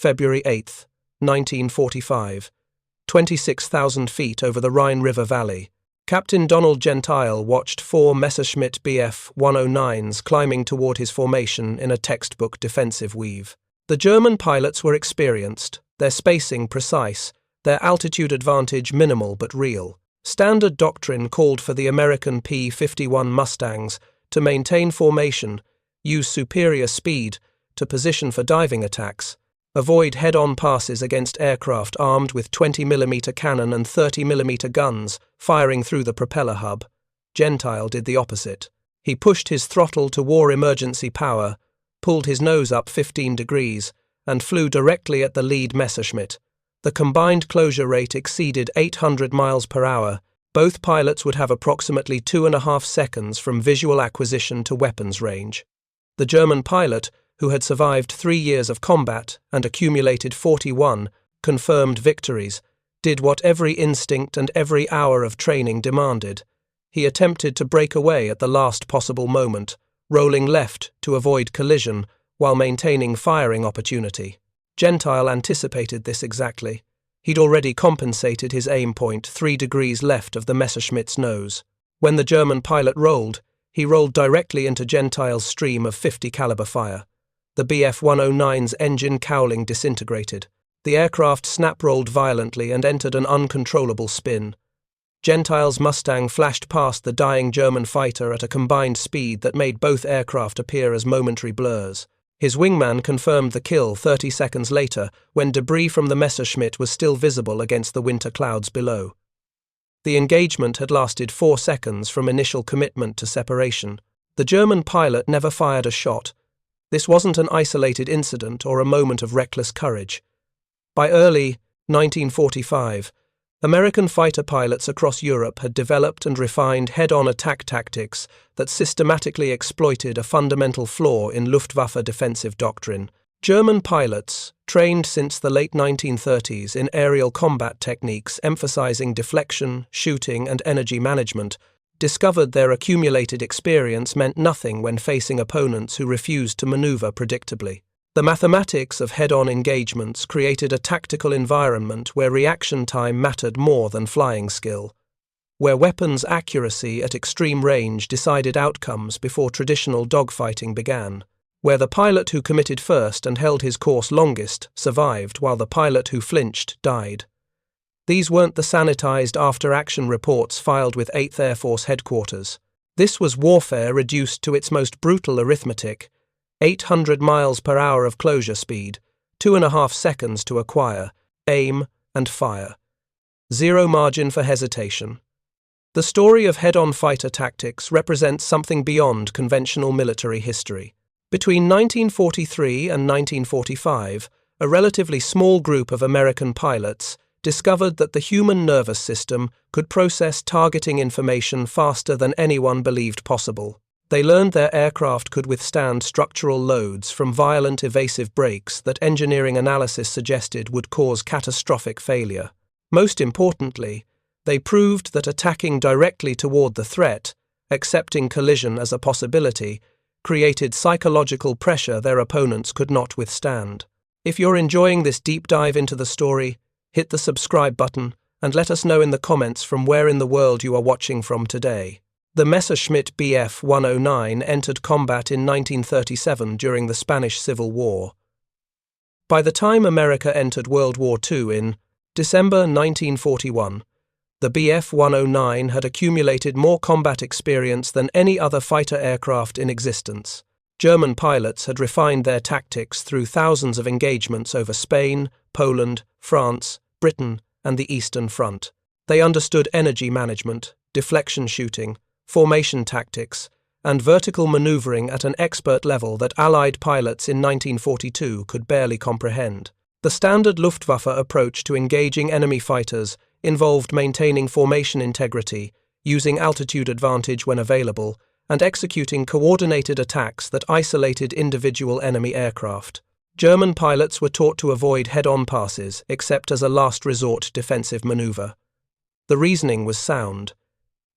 February 8, 1945. 26,000 feet over the Rhine River Valley. Captain Donald Gentile watched 4 Messerschmitt BF 109s climbing toward his formation in a textbook defensive weave. The German pilots were experienced, their spacing precise, their altitude advantage minimal but real. Standard doctrine called for the American P-51 Mustangs to maintain formation, use superior speed to position for diving attacks, avoid head-on passes against aircraft armed with 20mm cannon and 30mm guns firing through the propeller hub. Gentile did the opposite. He pushed his throttle to war emergency power, pulled his nose up 15 degrees, and flew directly at the lead Messerschmitt. The combined closure rate exceeded 800 miles per hour. Both pilots would have approximately 2.5 seconds from visual acquisition to weapons range. The German pilot, who had survived 3 years of combat and accumulated 41 confirmed victories, did what every instinct and every hour of training demanded. He attempted to break away at the last possible moment, rolling left to avoid collision while maintaining firing opportunity. Gentile anticipated this exactly. He'd already compensated his aim point 3 degrees left of the Messerschmitt's nose. When the German pilot rolled, he rolled directly into Gentile's stream of 50 caliber fire. The BF-109's engine cowling disintegrated. The aircraft snap-rolled violently and entered an uncontrollable spin. Gentile's Mustang flashed past the dying German fighter at a combined speed that made both aircraft appear as momentary blurs. His wingman confirmed the kill 30 seconds later when debris from the Messerschmitt was still visible against the winter clouds below. The engagement had lasted 4 seconds from initial commitment to separation. The German pilot never fired a shot. This wasn't an isolated incident or a moment of reckless courage. By early 1945, American fighter pilots across Europe had developed and refined head-on attack tactics that systematically exploited a fundamental flaw in Luftwaffe defensive doctrine. German pilots, trained since the late 1930s in aerial combat techniques emphasizing deflection, shooting, and energy management, discovered their accumulated experience meant nothing when facing opponents who refused to maneuver predictably. The mathematics of head-on engagements created a tactical environment where reaction time mattered more than flying skill, where weapons accuracy at extreme range decided outcomes before traditional dogfighting began, where the pilot who committed first and held his course longest survived while the pilot who flinched died. These weren't the sanitized after-action reports filed with 8th Air Force headquarters. This was warfare reduced to its most brutal arithmetic: 800 miles per hour of closure speed, 2.5 seconds to acquire, aim, and fire. Zero margin for hesitation. The story of head-on fighter tactics represents something beyond conventional military history. Between 1943 and 1945, a relatively small group of American pilots discovered that the human nervous system could process targeting information faster than anyone believed possible. They learned their aircraft could withstand structural loads from violent evasive brakes that engineering analysis suggested would cause catastrophic failure. Most importantly, they proved that attacking directly toward the threat, accepting collision as a possibility, created psychological pressure their opponents could not withstand. If you're enjoying this deep dive into the story, hit the subscribe button and let us know in the comments from where in the world you are watching from today. The Messerschmitt BF 109 entered combat in 1937 during the Spanish Civil War. By the time America entered World War II in December 1941, the BF 109 had accumulated more combat experience than any other fighter aircraft in existence. German pilots had refined their tactics through thousands of engagements over Spain, Poland, France, Britain, and the Eastern Front. They understood energy management, deflection shooting, formation tactics, and vertical maneuvering at an expert level that Allied pilots in 1942 could barely comprehend. The standard Luftwaffe approach to engaging enemy fighters involved maintaining formation integrity, using altitude advantage when available, and executing coordinated attacks that isolated individual enemy aircraft. German pilots were taught to avoid head-on passes, except as a last resort defensive maneuver. The reasoning was sound.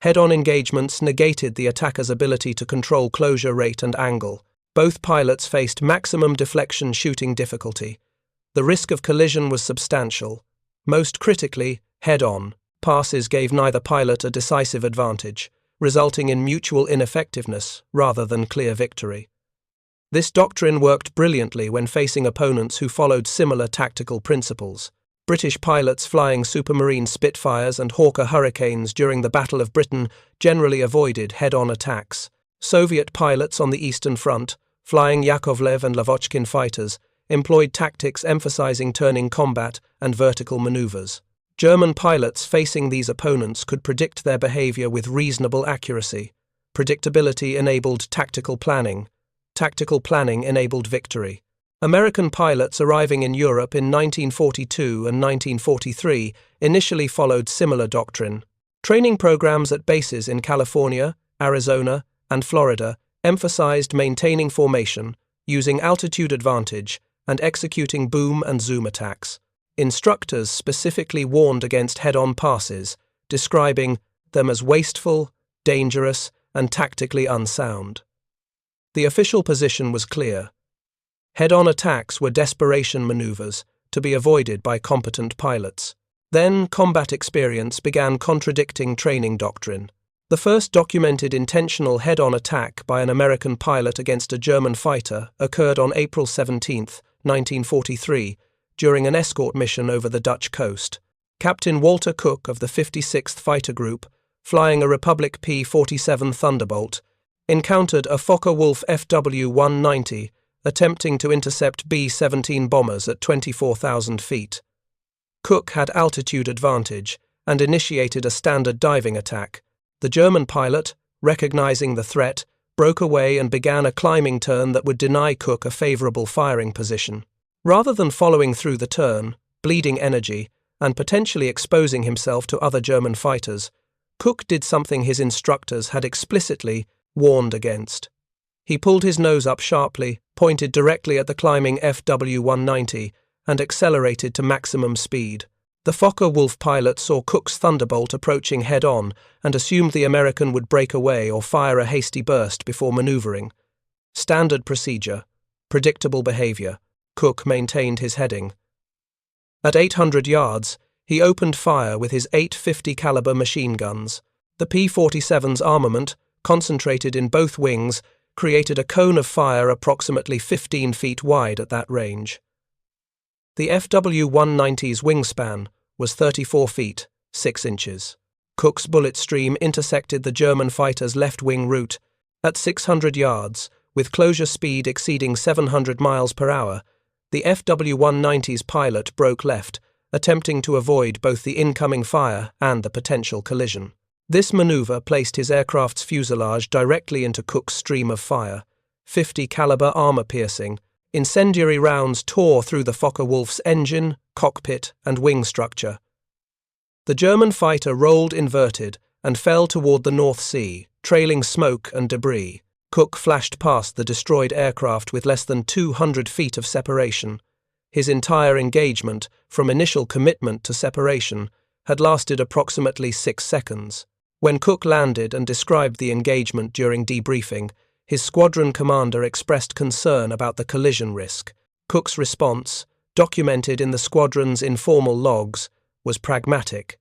Head-on engagements negated the attacker's ability to control closure rate and angle. Both pilots faced maximum deflection shooting difficulty. The risk of collision was substantial. Most critically, head-on passes gave neither pilot a decisive advantage, resulting in mutual ineffectiveness rather than clear victory. This doctrine worked brilliantly when facing opponents who followed similar tactical principles. British pilots flying Supermarine Spitfires and Hawker Hurricanes during the Battle of Britain generally avoided head-on attacks. Soviet pilots on the Eastern Front, flying Yakovlev and Lavochkin fighters, employed tactics emphasizing turning combat and vertical maneuvers. German pilots facing these opponents could predict their behavior with reasonable accuracy. Predictability enabled tactical planning. Tactical planning enabled victory. American pilots arriving in Europe in 1942 and 1943 initially followed similar doctrine. Training programs at bases in California, Arizona, and Florida emphasized maintaining formation, using altitude advantage, and executing boom and zoom attacks. Instructors specifically warned against head-on passes, describing them as wasteful, dangerous, and tactically unsound. The official position was clear. Head-on attacks were desperation maneuvers to be avoided by competent pilots. Then combat experience began contradicting training doctrine. The first documented intentional head-on attack by an American pilot against a German fighter occurred on April 17, 1943, during an escort mission over the Dutch coast. Captain Walter Cook of the 56th Fighter Group, flying a Republic P-47 Thunderbolt, encountered a Focke-Wulf FW-190 attempting to intercept B-17 bombers at 24,000 feet. Cook had altitude advantage and initiated a standard diving attack. The German pilot, recognizing the threat, broke away and began a climbing turn that would deny Cook a favorable firing position. Rather than following through the turn, bleeding energy, and potentially exposing himself to other German fighters, Cook did something his instructors had explicitly warned against. He pulled his nose up sharply, pointed directly at the climbing FW-190, and accelerated to maximum speed. The Focke-Wulf pilot saw Cook's Thunderbolt approaching head-on and assumed the American would break away or fire a hasty burst before maneuvering. Standard procedure. Predictable behavior. Cook maintained his heading. At 800 yards, he opened fire with his 850 caliber machine guns. The P-47's armament, concentrated in both wings, created a cone of fire approximately 15 feet wide at that range. The FW-190's wingspan was 34 feet, 6 inches. Cook's bullet stream intersected the German fighter's left wing route. At 600 yards, with closure speed exceeding 700 miles per hour, the FW-190's pilot broke left, attempting to avoid both the incoming fire and the potential collision. This maneuver placed his aircraft's fuselage directly into Cook's stream of fire. 50 caliber armor-piercing, incendiary rounds tore through the Focke-Wulf's engine, cockpit, and wing structure. The German fighter rolled inverted and fell toward the North Sea, trailing smoke and debris. Cook flashed past the destroyed aircraft with less than 200 feet of separation. His entire engagement, from initial commitment to separation, had lasted approximately 6 seconds. When Cook landed and described the engagement during debriefing, his squadron commander expressed concern about the collision risk. Cook's response, documented in the squadron's informal logs, was pragmatic.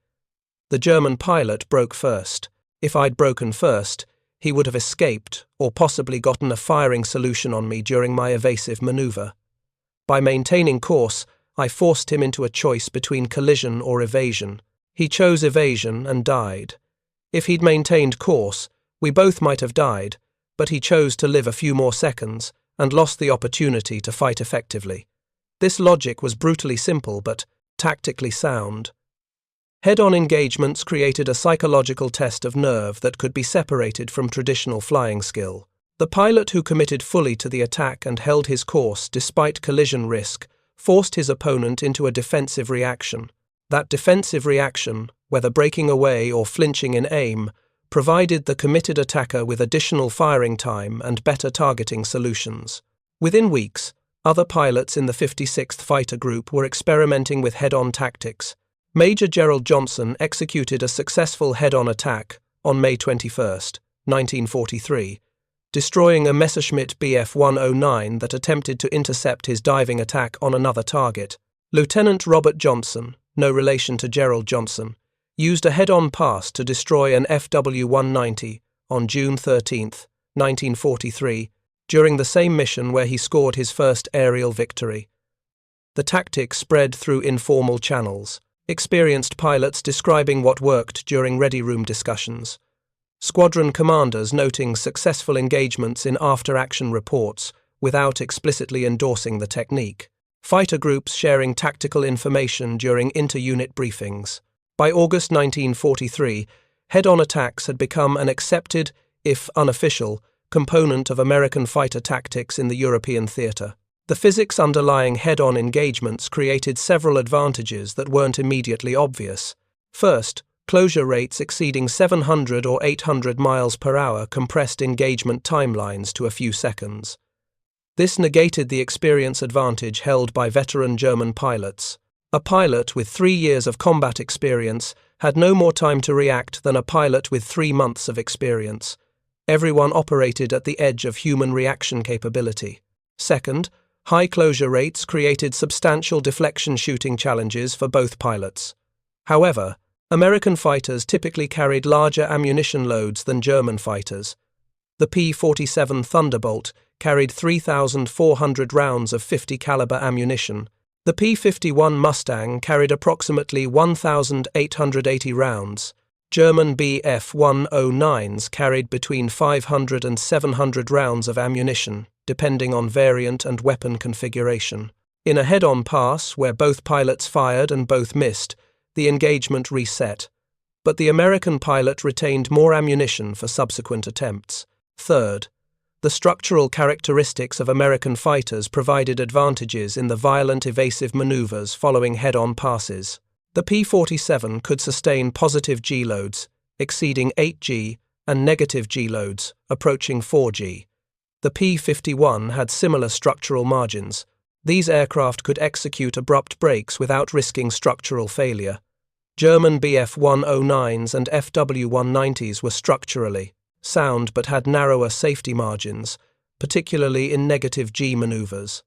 The German pilot broke first. If I'd broken first, he would have escaped or possibly gotten a firing solution on me during my evasive maneuver. By maintaining course, I forced him into a choice between collision or evasion. He chose evasion and died. If he'd maintained course, we both might have died, but he chose to live a few more seconds and lost the opportunity to fight effectively. This logic was brutally simple but tactically sound. Head-on engagements created a psychological test of nerve that could be separated from traditional flying skill. The pilot who committed fully to the attack and held his course despite collision risk forced his opponent into a defensive reaction. That defensive reaction, whether breaking away or flinching in aim, provided the committed attacker with additional firing time and better targeting solutions. Within weeks, other pilots in the 56th Fighter Group were experimenting with head-on tactics. Major Gerald Johnson executed a successful head-on attack on May 21, 1943, destroying a Messerschmitt BF 109 that attempted to intercept his diving attack on another target. Lieutenant Robert Johnson, no relation to Gerald Johnson, used a head-on pass to destroy an FW-190 on June 13, 1943, during the same mission where he scored his first aerial victory. The tactic spread through informal channels, experienced pilots describing what worked during ready room discussions, squadron commanders noting successful engagements in after-action reports without explicitly endorsing the technique, fighter groups sharing tactical information during inter-unit briefings. By August 1943, head-on attacks had become an accepted, if unofficial, component of American fighter tactics in the European theater. The physics underlying head-on engagements created several advantages that weren't immediately obvious. First, closure rates exceeding 700 or 800 miles per hour compressed engagement timelines to a few seconds. This negated the experience advantage held by veteran German pilots. A pilot with 3 years of combat experience had no more time to react than a pilot with 3 months of experience. Everyone operated at the edge of human reaction capability. Second, high closure rates created substantial deflection shooting challenges for both pilots. However, American fighters typically carried larger ammunition loads than German fighters. The P-47 Thunderbolt carried 3,400 rounds of 50 caliber ammunition. The P-51 Mustang carried approximately 1,880 rounds. German BF-109s carried between 500 and 700 rounds of ammunition, depending on variant and weapon configuration. In a head-on pass, where both pilots fired and both missed, the engagement reset, but the American pilot retained more ammunition for subsequent attempts. Third, the structural characteristics of American fighters provided advantages in the violent evasive maneuvers following head-on passes. The P-47 could sustain positive G-loads, exceeding 8G, and negative G-loads, approaching 4G. The P-51 had similar structural margins. These aircraft could execute abrupt brakes without risking structural failure. German BF-109s and FW-190s were structurally sound but had narrower safety margins, particularly in negative G maneuvers.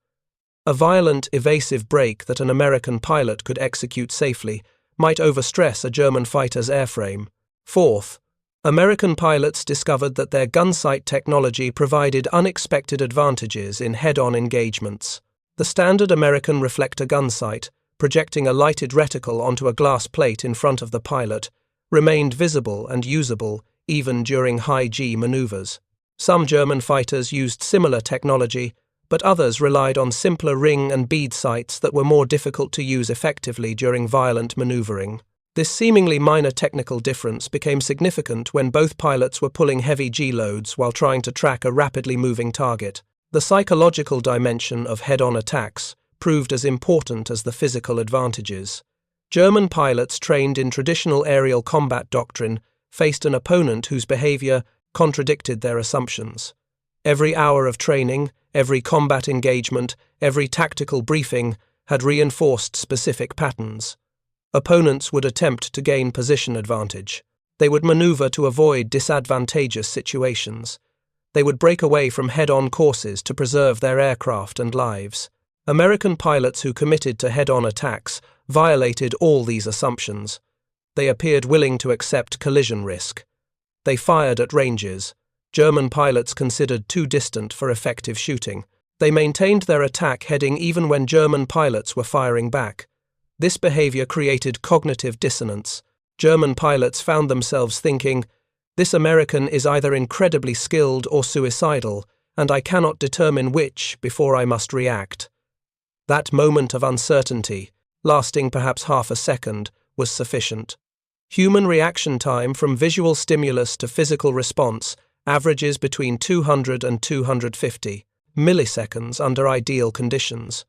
A violent, evasive brake that an American pilot could execute safely might overstress a German fighter's airframe. Fourth, American pilots discovered that their gunsight technology provided unexpected advantages in head-on engagements. The standard American reflector gunsight, projecting a lighted reticle onto a glass plate in front of the pilot, remained visible and usable even during high-G maneuvers. Some German fighters used similar technology, but others relied on simpler ring and bead sights that were more difficult to use effectively during violent maneuvering. This seemingly minor technical difference became significant when both pilots were pulling heavy G-loads while trying to track a rapidly moving target. The psychological dimension of head-on attacks proved as important as the physical advantages. German pilots trained in traditional aerial combat doctrine faced an opponent whose behavior contradicted their assumptions. Every hour of training, every combat engagement, every tactical briefing had reinforced specific patterns. Opponents would attempt to gain position advantage. They would maneuver to avoid disadvantageous situations. They would break away from head-on courses to preserve their aircraft and lives. American pilots who committed to head-on attacks violated all these assumptions. They appeared willing to accept collision risk. They fired at ranges German pilots considered too distant for effective shooting. They maintained their attack heading even when German pilots were firing back. This behavior created cognitive dissonance. German pilots found themselves thinking, "This American is either incredibly skilled or suicidal, and I cannot determine which before I must react." That moment of uncertainty, lasting perhaps half a second, was sufficient. Human reaction time from visual stimulus to physical response averages between 200 and 250 milliseconds under ideal conditions.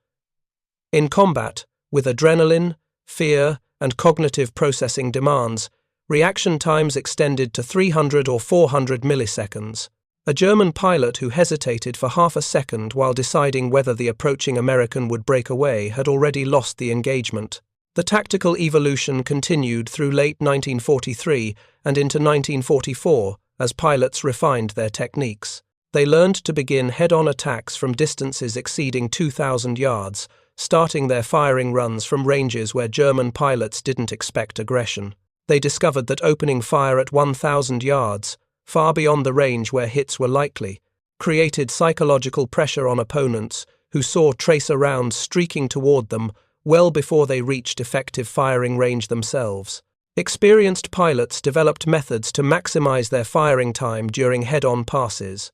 In combat, with adrenaline, fear, and cognitive processing demands, reaction times extended to 300 or 400 milliseconds. A German pilot who hesitated for half a second while deciding whether the approaching American would break away had already lost the engagement. The tactical evolution continued through late 1943 and into 1944 as pilots refined their techniques. They learned to begin head-on attacks from distances exceeding 2,000 yards, starting their firing runs from ranges where German pilots didn't expect aggression. They discovered that opening fire at 1,000 yards, far beyond the range where hits were likely, created psychological pressure on opponents who saw tracer rounds streaking toward them well before they reached effective firing range themselves. Experienced pilots developed methods to maximize their firing time during head-on passes.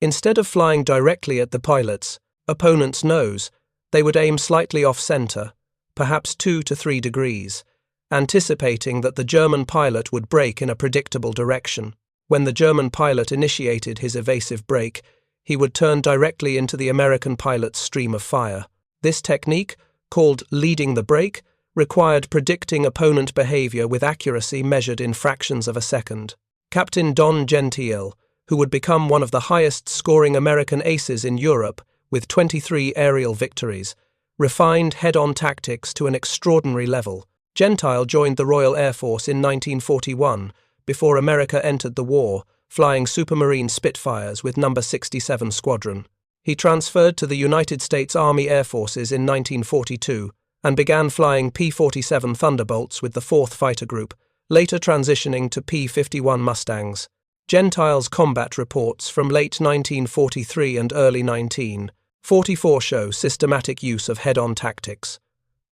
Instead of flying directly at the pilot's opponent's nose, they would aim slightly off-center, perhaps 2 to 3 degrees, anticipating that the German pilot would brake in a predictable direction. When the German pilot initiated his evasive brake, he would turn directly into the American pilot's stream of fire. This technique, called leading the brake, required predicting opponent behavior with accuracy measured in fractions of a second. Captain Donald Gentile, who would become one of the highest-scoring American aces in Europe with 23 aerial victories, refined head-on tactics to an extraordinary level. Gentile joined the Royal Air Force in 1941, before America entered the war, flying Supermarine Spitfires with No. 67 Squadron. He transferred to the United States Army Air Forces in 1942 and began flying P-47 Thunderbolts with the 4th Fighter Group, later transitioning to P-51 Mustangs. Gentile's combat reports from late 1943 and early 1944 show systematic use of head-on tactics.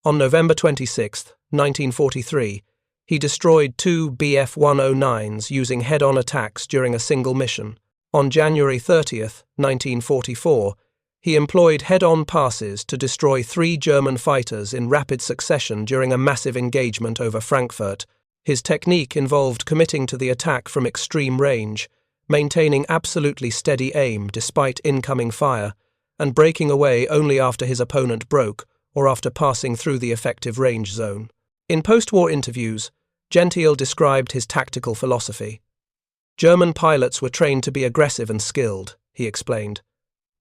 On November 26, 1943, he destroyed 2 BF-109s using head-on attacks during a single mission. On January 30, 1944, he employed head-on passes to destroy 3 German fighters in rapid succession during a massive engagement over Frankfurt. His technique involved committing to the attack from extreme range, maintaining absolutely steady aim despite incoming fire, and breaking away only after his opponent broke or after passing through the effective range zone. In post-war interviews, Gentile described his tactical philosophy. German pilots were trained to be aggressive and skilled, he explained,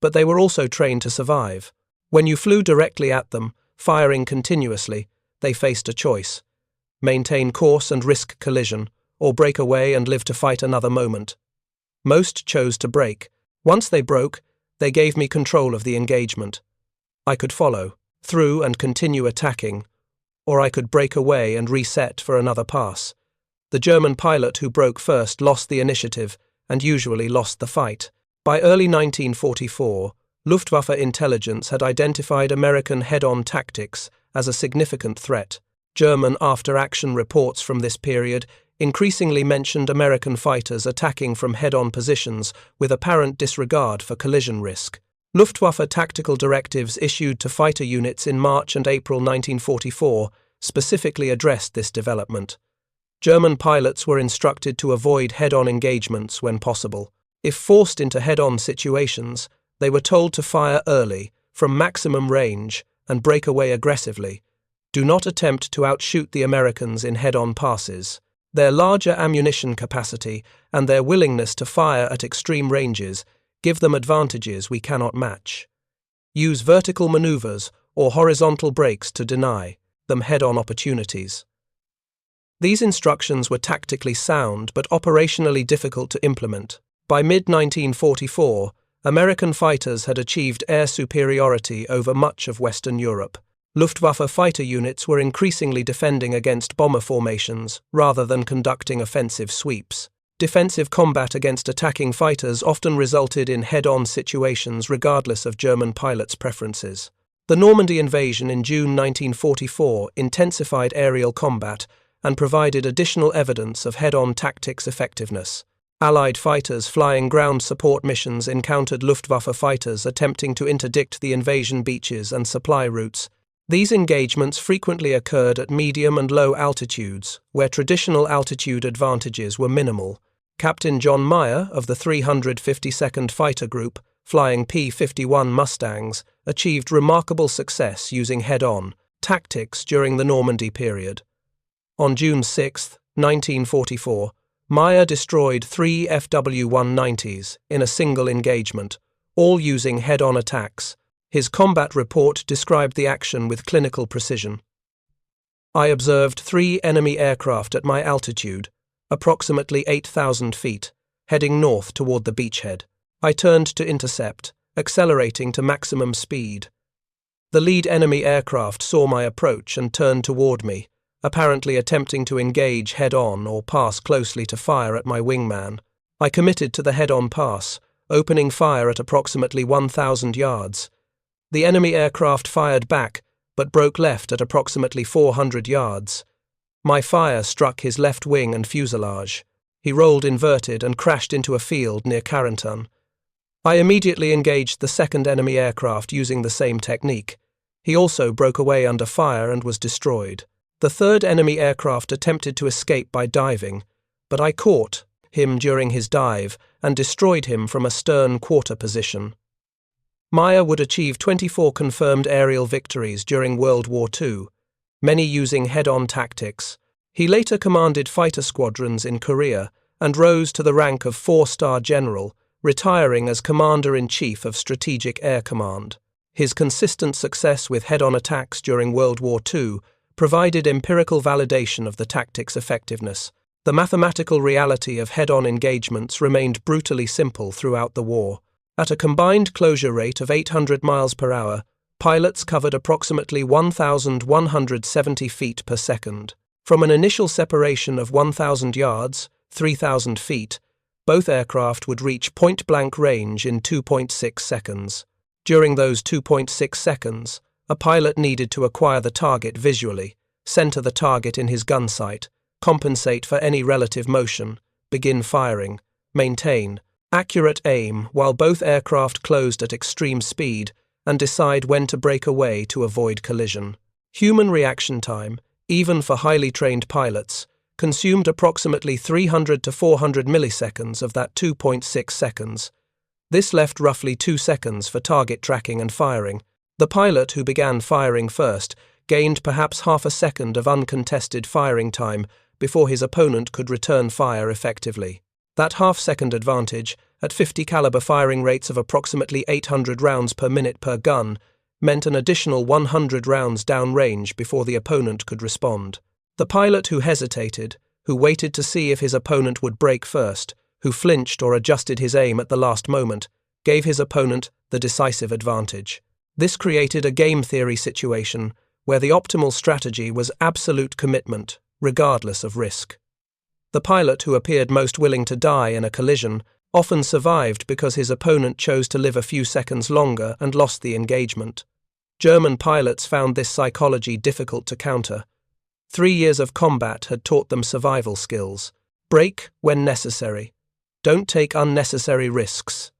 but they were also trained to survive. When you flew directly at them, firing continuously, they faced a choice: maintain course and risk collision, or break away and live to fight another moment. Most chose to break. Once they broke, they gave me control of the engagement. I could follow through and continue attacking, or I could break away and reset for another pass. The German pilot who broke first lost the initiative and usually lost the fight. By early 1944, Luftwaffe intelligence had identified American head-on tactics as a significant threat. German after-action reports from this period increasingly mentioned American fighters attacking from head-on positions with apparent disregard for collision risk. Luftwaffe tactical directives issued to fighter units in March and April 1944 specifically addressed this development. German pilots were instructed to avoid head-on engagements when possible. If forced into head-on situations, they were told to fire early, from maximum range, and break away aggressively. Do not attempt to outshoot the Americans in head-on passes. Their larger ammunition capacity and their willingness to fire at extreme ranges give them advantages we cannot match. Use vertical maneuvers or horizontal brakes to deny them head-on opportunities. These instructions were tactically sound but operationally difficult to implement. By mid-1944, American fighters had achieved air superiority over much of Western Europe. Luftwaffe fighter units were increasingly defending against bomber formations rather than conducting offensive sweeps. Defensive combat against attacking fighters often resulted in head-on situations regardless of German pilots' preferences. The Normandy invasion in June 1944 intensified aerial combat and provided additional evidence of head-on tactics' effectiveness. Allied fighters flying ground support missions encountered Luftwaffe fighters attempting to interdict the invasion beaches and supply routes. These engagements frequently occurred at medium and low altitudes, where traditional altitude advantages were minimal. Captain John Meyer of the 352nd Fighter Group, flying P-51 Mustangs, achieved remarkable success using head-on tactics during the Normandy period. On June 6, 1944, Meyer destroyed 3 FW-190s in a single engagement, all using head-on attacks. His combat report described the action with clinical precision. I observed 3 enemy aircraft at my altitude, approximately 8,000 feet, heading north toward the beachhead. I turned to intercept, accelerating to maximum speed. The lead enemy aircraft saw my approach and turned toward me, apparently attempting to engage head-on or pass closely to fire at my wingman. I committed to the head-on pass, opening fire at approximately 1,000 yards. The enemy aircraft fired back, but broke left at approximately 400 yards. My fire struck his left wing and fuselage. He rolled inverted and crashed into a field near Carenton. I immediately engaged the second enemy aircraft using the same technique. He also broke away under fire and was destroyed. The third enemy aircraft attempted to escape by diving, but I caught him during his dive and destroyed him from a stern quarter position. Meyer would achieve 24 confirmed aerial victories during World War II, many using head-on tactics. He later commanded fighter squadrons in Korea and rose to the rank of 4-star general, retiring as Commander-in-Chief of Strategic Air Command. His consistent success with head-on attacks during World War II provided empirical validation of the tactic's effectiveness. The mathematical reality of head-on engagements remained brutally simple throughout the war. At a combined closure rate of 800 miles per hour, pilots covered approximately 1,170 feet per second. From an initial separation of 1,000 yards, 3,000 feet, both aircraft would reach point-blank range in 2.6 seconds. During those 2.6 seconds, a pilot needed to acquire the target visually, center the target in his gun sight, compensate for any relative motion, begin firing, maintain accurate aim while both aircraft closed at extreme speed, and decide when to break away to avoid collision. Human reaction time, even for highly trained pilots, consumed approximately 300 to 400 milliseconds of that 2.6 seconds. This left roughly 2 seconds for target tracking and firing. The pilot who began firing first gained perhaps half a second of uncontested firing time before his opponent could return fire effectively. That half-second advantage, at 50 caliber firing rates of approximately 800 rounds per minute per gun, meant an additional 100 rounds downrange before the opponent could respond. The pilot who hesitated, who waited to see if his opponent would break first, who flinched or adjusted his aim at the last moment, gave his opponent the decisive advantage. This created a game theory situation where the optimal strategy was absolute commitment, regardless of risk. The pilot who appeared most willing to die in a collision often survived because his opponent chose to live a few seconds longer and lost the engagement. German pilots found this psychology difficult to counter. 3 years of combat had taught them survival skills. Brake when necessary. Don't take unnecessary risks.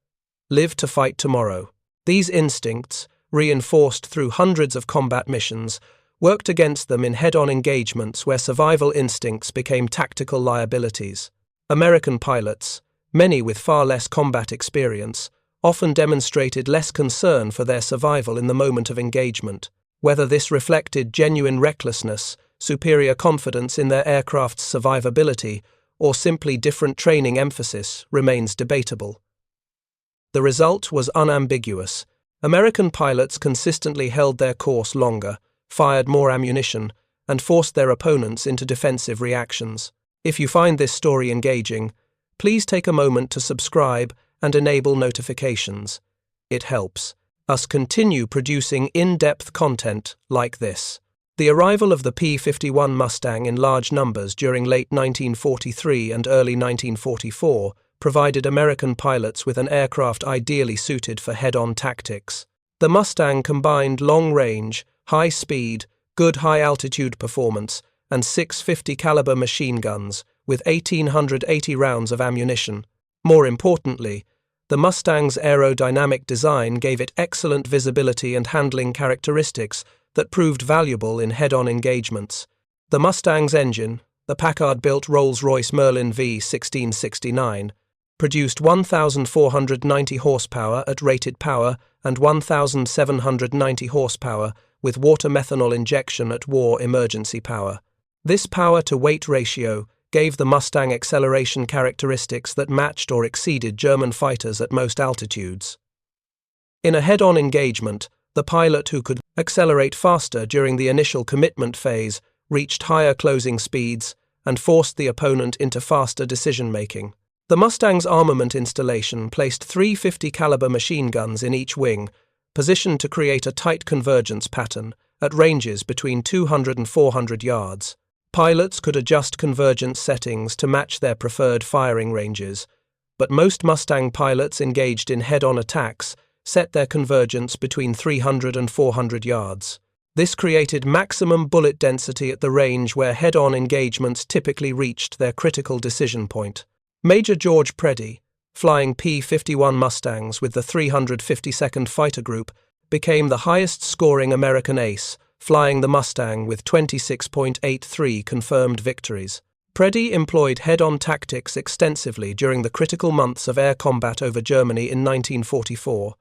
Live to fight tomorrow. These instincts, reinforced through hundreds of combat missions, worked against them in head-on engagements where survival instincts became tactical liabilities. American pilots, many with far less combat experience, often demonstrated less concern for their survival in the moment of engagement. Whether this reflected genuine recklessness, superior confidence in their aircraft's survivability, or simply different training emphasis remains debatable. The result was unambiguous. American pilots consistently held their course longer, fired more ammunition, and forced their opponents into defensive reactions. If you find this story engaging, please take a moment to subscribe and enable notifications. It helps us continue producing in-depth content like this. The arrival of the P-51 Mustang in large numbers during late 1943 and early 1944 provided American pilots with an aircraft ideally suited for head-on tactics. The Mustang combined long range, high speed, good high-altitude performance, and 650 caliber machine guns with 1,880 rounds of ammunition. More importantly, the Mustang's aerodynamic design gave it excellent visibility and handling characteristics that proved valuable in head-on engagements. The Mustang's engine, the Packard-built Rolls-Royce Merlin V1669, produced 1,490 horsepower at rated power and 1,790 horsepower with water-methanol injection at war emergency power. This power-to-weight ratio gave the Mustang acceleration characteristics that matched or exceeded German fighters at most altitudes. In a head-on engagement, the pilot who could accelerate faster during the initial commitment phase reached higher closing speeds and forced the opponent into faster decision-making. The Mustang's armament installation placed 350 caliber machine guns in each wing, positioned to create a tight convergence pattern at ranges between 200 and 400 yards. Pilots could adjust convergence settings to match their preferred firing ranges, but most Mustang pilots engaged in head-on attacks set their convergence between 300 and 400 yards. This created maximum bullet density at the range where head-on engagements typically reached their critical decision point. Major George Preddy, flying P-51 Mustangs with the 352nd Fighter Group, became the highest-scoring American ace, flying the Mustang with 26.83 confirmed victories. Preddy employed head-on tactics extensively during the critical months of air combat over Germany in 1944.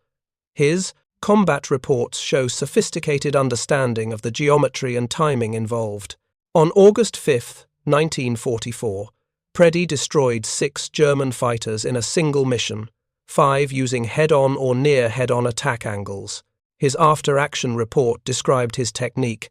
His combat reports show sophisticated understanding of the geometry and timing involved. On August 5, 1944, Preddy destroyed 6 German fighters in a single mission, 5 using head-on or near head-on attack angles. His after-action report described his technique.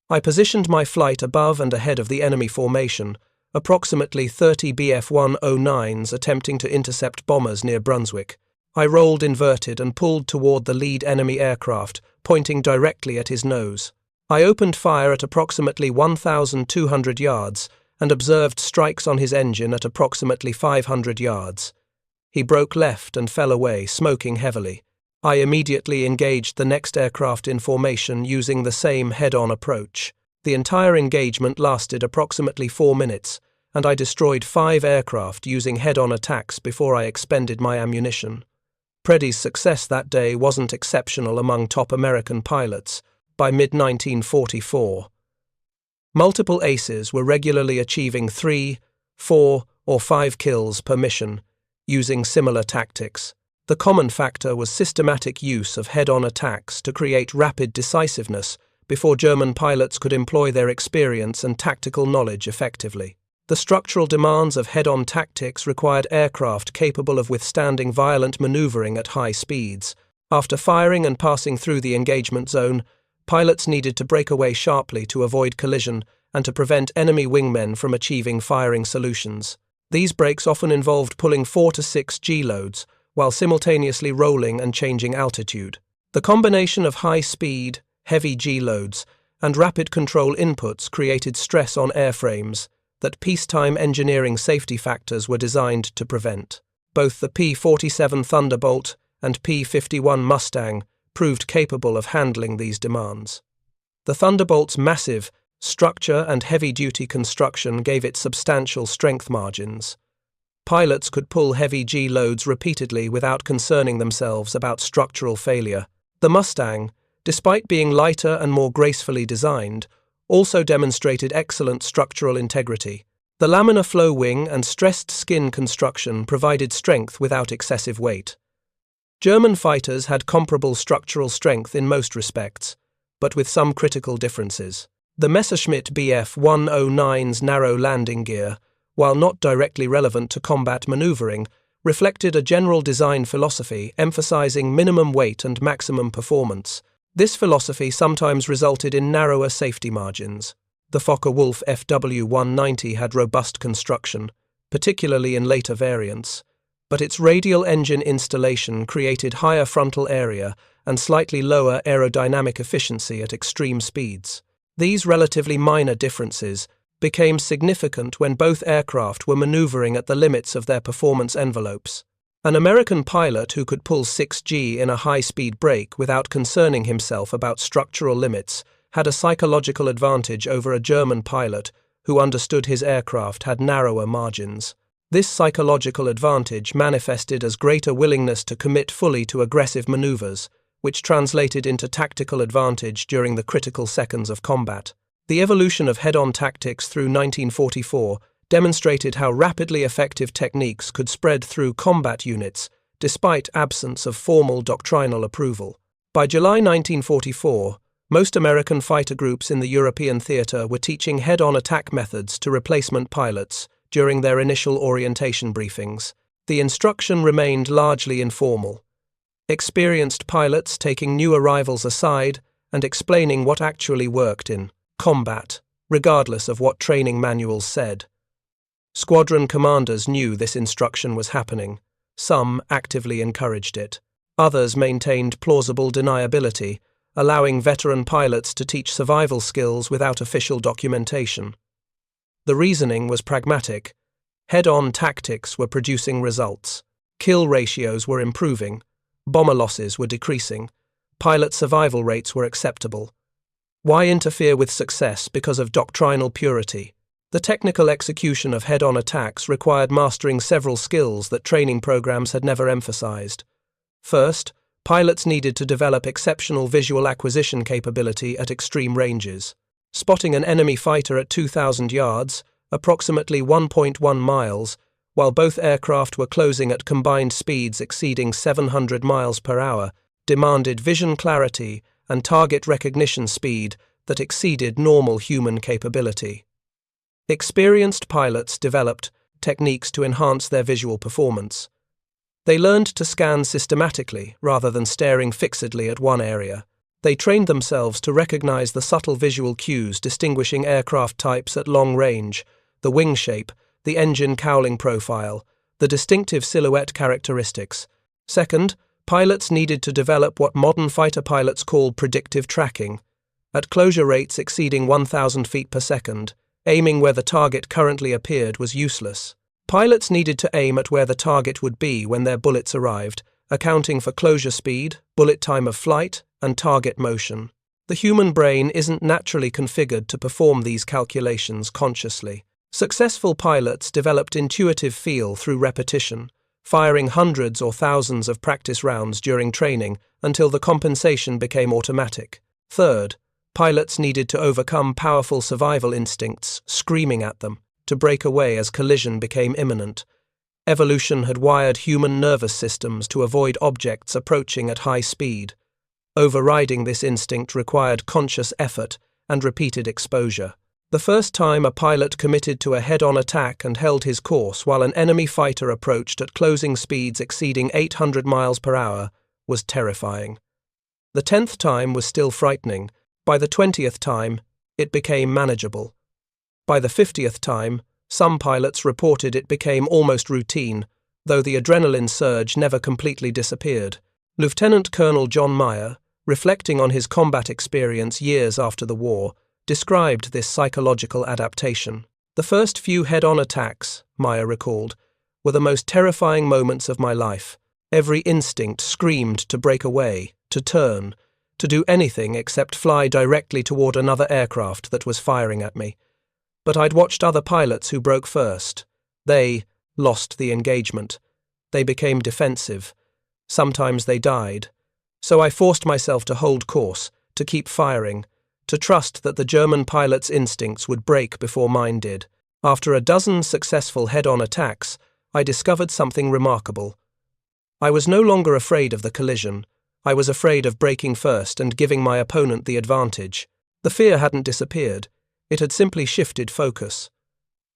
"I positioned my flight above and ahead of the enemy formation, approximately 30 BF-109s attempting to intercept bombers near Brunswick. I rolled inverted and pulled toward the lead enemy aircraft, pointing directly at his nose. I opened fire at approximately 1,200 yards and observed strikes on his engine at approximately 500 yards. He broke left and fell away, smoking heavily. I immediately engaged the next aircraft in formation using the same head-on approach. The entire engagement lasted approximately 4 minutes, and I destroyed 5 aircraft using head-on attacks before I expended my ammunition." Preddy's success that day wasn't exceptional among top American pilots. By mid-1944, multiple aces were regularly achieving 3, 4, or 5 kills per mission, using similar tactics. The common factor was systematic use of head-on attacks to create rapid decisiveness before German pilots could employ their experience and tactical knowledge effectively. The structural demands of head-on tactics required aircraft capable of withstanding violent maneuvering at high speeds. After firing and passing through the engagement zone, pilots needed to break away sharply to avoid collision and to prevent enemy wingmen from achieving firing solutions. These breaks often involved pulling 4 to 6 G-loads, while simultaneously rolling and changing altitude. The combination of high speed, heavy G-loads, and rapid control inputs created stress on airframes that peacetime engineering safety factors were designed to prevent. Both the P-47 Thunderbolt and P-51 Mustang proved capable of handling these demands. The Thunderbolt's massive structure and heavy-duty construction gave it substantial strength margins. Pilots could pull heavy G-loads repeatedly without concerning themselves about structural failure. The Mustang, despite being lighter and more gracefully designed, also demonstrated excellent structural integrity. The laminar flow wing and stressed skin construction provided strength without excessive weight. German fighters had comparable structural strength in most respects, but with some critical differences. The Messerschmitt BF 109's narrow landing gear, while not directly relevant to combat maneuvering, reflected a general design philosophy emphasizing minimum weight and maximum performance. This philosophy sometimes resulted in narrower safety margins. The Focke-Wulf FW-190 had robust construction, particularly in later variants, but its radial engine installation created higher frontal area and slightly lower aerodynamic efficiency at extreme speeds. These relatively minor differences became significant when both aircraft were maneuvering at the limits of their performance envelopes. An American pilot who could pull 6G in a high-speed break without concerning himself about structural limits had a psychological advantage over a German pilot who understood his aircraft had narrower margins. This psychological advantage manifested as greater willingness to commit fully to aggressive maneuvers, which translated into tactical advantage during the critical seconds of combat. The evolution of head-on tactics through 1944 demonstrated how rapidly effective techniques could spread through combat units despite absence of formal doctrinal approval. By July 1944, most American fighter groups in the European theater were teaching head-on attack methods to replacement pilots during their initial orientation briefings. The instruction remained largely informal, experienced pilots taking new arrivals aside and explaining what actually worked in combat, regardless of what training manuals said. Squadron commanders knew this instruction was happening. Some actively encouraged it. Others maintained plausible deniability, allowing veteran pilots to teach survival skills without official documentation. The reasoning was pragmatic. Head-on tactics were producing results. Kill ratios were improving. Bomber losses were decreasing. Pilot survival rates were acceptable. Why interfere with success because of doctrinal purity? The technical execution of head-on attacks required mastering several skills that training programs had never emphasized. First, pilots needed to develop exceptional visual acquisition capability at extreme ranges. Spotting an enemy fighter at 2,000 yards, approximately 1.1 miles, while both aircraft were closing at combined speeds exceeding 700 miles per hour, demanded vision clarity and target recognition speed that exceeded normal human capability. Experienced pilots developed techniques to enhance their visual performance. They learned to scan systematically rather than staring fixedly at one area. They trained themselves to recognize the subtle visual cues distinguishing aircraft types at long range, the wing shape, the engine cowling profile, the distinctive silhouette characteristics. Second, pilots needed to develop what modern fighter pilots call predictive tracking. At closure rates exceeding 1,000 feet per second, aiming where the target currently appeared was useless. Pilots needed to aim at where the target would be when their bullets arrived, accounting for closure speed, bullet time of flight, and target motion. The human brain isn't naturally configured to perform these calculations consciously. Successful pilots developed intuitive feel through repetition, firing hundreds or thousands of practice rounds during training until the compensation became automatic. Third, pilots needed to overcome powerful survival instincts screaming at them to break away as collision became imminent. Evolution had wired human nervous systems to avoid objects approaching at high speed. Overriding this instinct required conscious effort and repeated exposure. The first time a pilot committed to a head-on attack and held his course while an enemy fighter approached at closing speeds exceeding 800 miles per hour was terrifying. The 10th time was still frightening. By the 20th time, it became manageable. By the 50th time, some pilots reported it became almost routine, though the adrenaline surge never completely disappeared. Lieutenant Colonel John Meyer, reflecting on his combat experience years after the war, described this psychological adaptation. The first few head-on attacks, Meyer recalled, were the most terrifying moments of my life. Every instinct screamed to break away, to turn, to do anything except fly directly toward another aircraft that was firing at me. But I'd watched other pilots who broke first. They lost the engagement. They became defensive. Sometimes they died. So I forced myself to hold course, to keep firing, to trust that the German pilot's instincts would break before mine did. After a dozen successful head-on attacks, I discovered something remarkable. I was no longer afraid of the collision. I was afraid of breaking first and giving my opponent the advantage. The fear hadn't disappeared. It had simply shifted focus.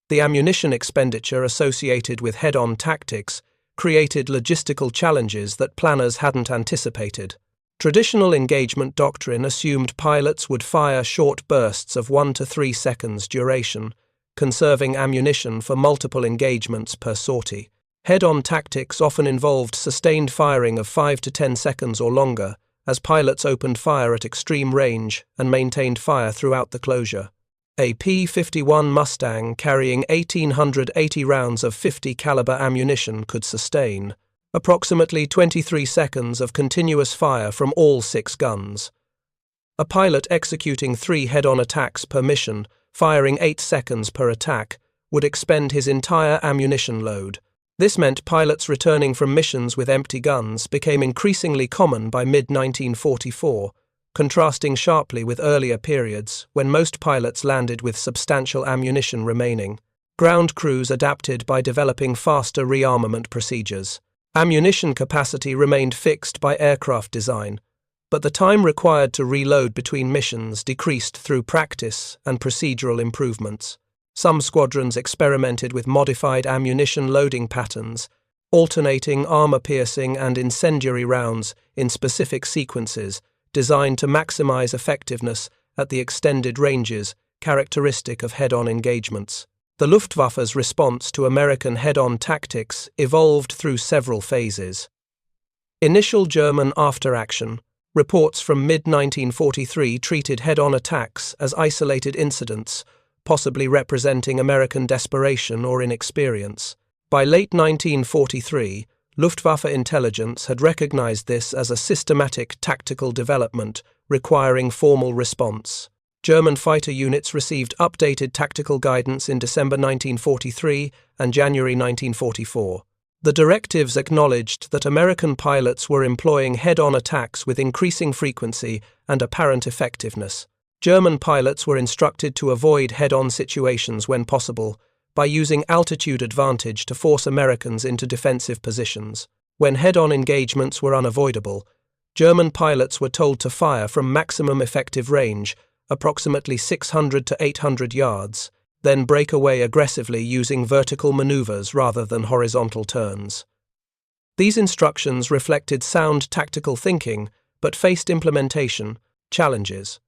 The ammunition expenditure associated with head-on tactics created logistical challenges that planners hadn't anticipated. Traditional engagement doctrine assumed pilots would fire short bursts of 1 to 3 seconds duration, conserving ammunition for multiple engagements per sortie. Head-on tactics often involved sustained firing of 5 to 10 seconds or longer, as pilots opened fire at extreme range and maintained fire throughout the closure. A P-51 Mustang carrying 1,880 rounds of 50 caliber ammunition could sustain approximately 23 seconds of continuous fire from all 6 guns. A pilot executing 3 head-on attacks per mission, firing 8 seconds per attack, would expend his entire ammunition load. This meant pilots returning from missions with empty guns became increasingly common by mid-1944, contrasting sharply with earlier periods when most pilots landed with substantial ammunition remaining. Ground crews adapted by developing faster rearmament procedures. Ammunition capacity remained fixed by aircraft design, but the time required to reload between missions decreased through practice and procedural improvements. Some squadrons experimented with modified ammunition loading patterns, alternating armor-piercing and incendiary rounds in specific sequences designed to maximize effectiveness at the extended ranges characteristic of head-on engagements. The Luftwaffe's response to American head-on tactics evolved through several phases. Initial German after-action. Reports from mid-1943 treated head-on attacks as isolated incidents, possibly representing American desperation or inexperience. By late 1943, Luftwaffe intelligence had recognized this as a systematic tactical development requiring formal response. German fighter units received updated tactical guidance in December 1943 and January 1944. The directives acknowledged that American pilots were employing head-on attacks with increasing frequency and apparent effectiveness. German pilots were instructed to avoid head-on situations when possible by using altitude advantage to force Americans into defensive positions. When head-on engagements were unavoidable, German pilots were told to fire from maximum effective range, approximately 600 to 800 yards, then break away aggressively using vertical maneuvers rather than horizontal turns. These instructions reflected sound tactical thinking, but faced implementation challenges.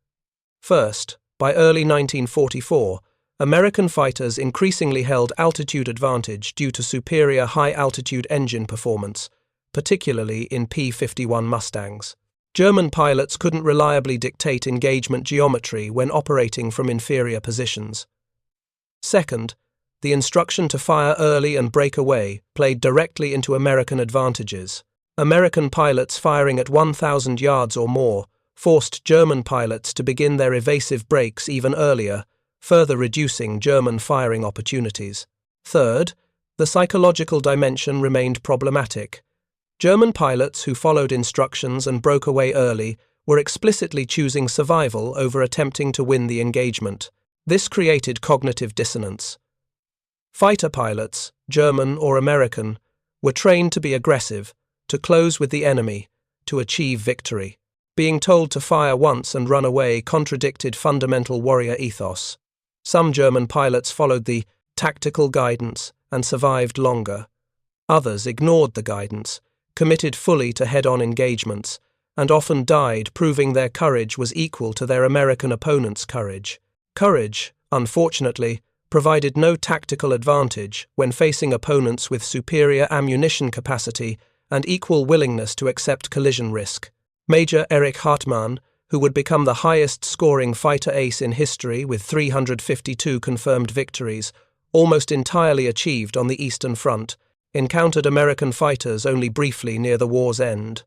First, by early 1944, American fighters increasingly held altitude advantage due to superior high-altitude engine performance, particularly in P-51 Mustangs. German pilots couldn't reliably dictate engagement geometry when operating from inferior positions. Second, the instruction to fire early and break away played directly into American advantages. American pilots firing at 1,000 yards or more forced German pilots to begin their evasive breaks even earlier, further reducing German firing opportunities. Third, the psychological dimension remained problematic. German pilots who followed instructions and broke away early were explicitly choosing survival over attempting to win the engagement. This created cognitive dissonance. Fighter pilots, German or American, were trained to be aggressive, to close with the enemy, to achieve victory. Being told to fire once and run away contradicted fundamental warrior ethos. Some German pilots followed the tactical guidance and survived longer. Others ignored the guidance, committed fully to head-on engagements, and often died, proving their courage was equal to their American opponents' courage. Courage, unfortunately, provided no tactical advantage when facing opponents with superior ammunition capacity and equal willingness to accept collision risk. Major Erich Hartmann, who would become the highest-scoring fighter ace in history with 352 confirmed victories, almost entirely achieved on the Eastern Front, encountered American fighters only briefly near the war's end.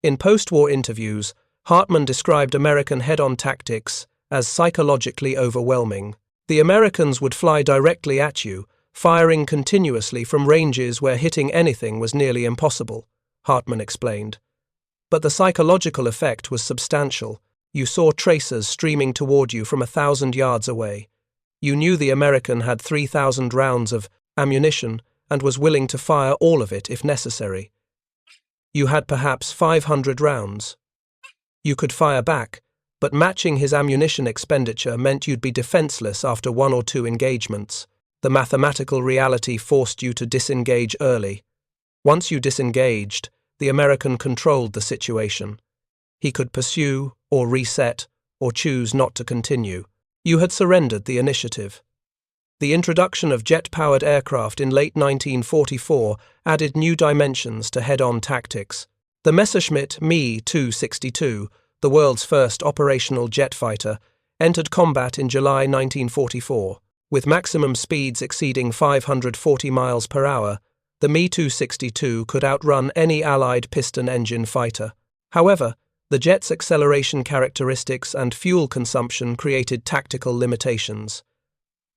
In post-war interviews, Hartmann described American head-on tactics as psychologically overwhelming. The Americans would fly directly at you, firing continuously from ranges where hitting anything was nearly impossible, Hartmann explained. But the psychological effect was substantial. You saw tracers streaming toward you from 1,000 yards away. You knew the American had 3,000 rounds of ammunition and was willing to fire all of it if necessary. You had perhaps 500 rounds. You could fire back, but matching his ammunition expenditure meant you'd be defenseless after one or two engagements. The mathematical reality forced you to disengage early. Once you disengaged, the American controlled the situation. He could pursue, or reset, or choose not to continue. You had surrendered the initiative. The introduction of jet-powered aircraft in late 1944 added new dimensions to head-on tactics. The Messerschmitt Me-262, the world's first operational jet fighter, entered combat in July 1944. With maximum speeds exceeding 540 miles per hour, the Me-262 could outrun any Allied piston engine fighter. However, the jet's acceleration characteristics and fuel consumption created tactical limitations.